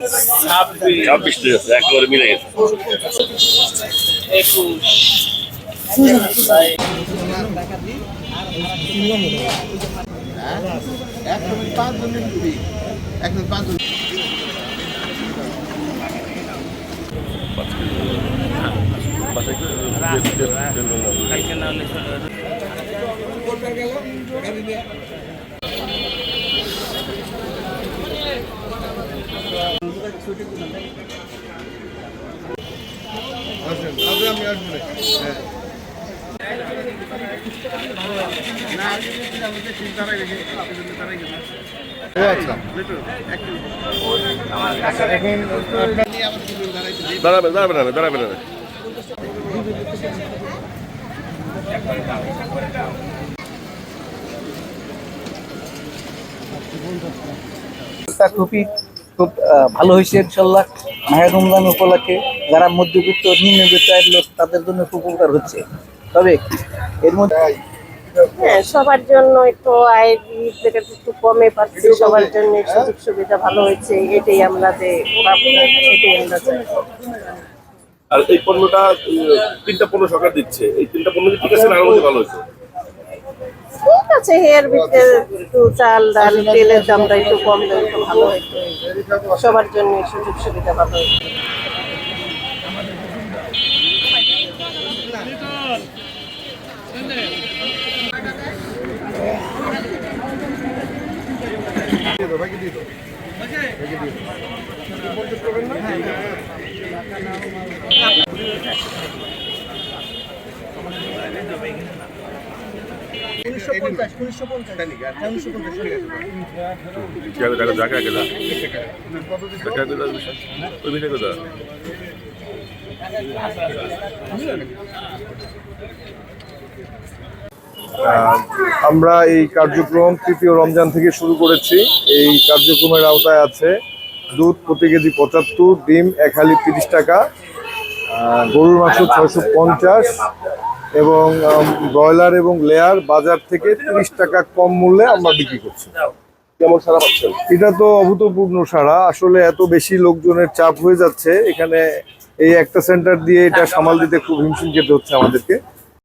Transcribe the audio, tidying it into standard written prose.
26 আছে, একেবারে মিলে গেছে। দাঁড়াবেন। খুবই খুব ভালো হয়েছে ইনশাল্লাহ। মাহের রমজান উপলক্ষে যারা মধ্যবিত্ত নিম্নবিত্ত আয়ের লোক তাদের জন্য খুব উপকার হচ্ছে। তবে এর মধ্যে হ্যাঁ, সবার জন্য একটু আয়ের দিক থেকে একটু কমে পাচ্ছে, সবার জন্য সুযোগ সুবিধা ভালো হয়েছে, এটাই আমরা এটাই আমরা চাই। আর এই পণ্যটা 3টা পণ্য সরকার দিচ্ছে, এই 3টা পণ্য ঠিক আছে না আরো ভালো হয়েছে? ঠিক আছে, এর ভিতরে একটু চাল ডাল তেলের দামটা একটু কম দেয়, একটু ভালো হইতো, সবার জন্য সুযোগ সুবিধা ভালো হইতো। আমরা এই কার্যক্রম তৃতীয় রমজান থেকে শুরু করেছি। এই কার্যক্রমের আওতায় আছে দুধ প্রতি কেজি 75, ডিম 1 হালি 30 টাকা, গরুর মাংস 650 এবং ব্রয়লার এবং লেয়ার বাজার থেকে 30 টাকা কম মূল্যে আমরা বিক্রি করছি। কেমন সারা পাচ্ছেন? এটা তো অভূতপূর্ণ সাড়া। আসলে এত বেশি লোকজনের চাপ হয়ে যাচ্ছে এখানে, এই একটা সেন্টার দিয়ে এটা সামাল দিতে খুব হিমশিম খেতে হচ্ছে আমাদেরকে।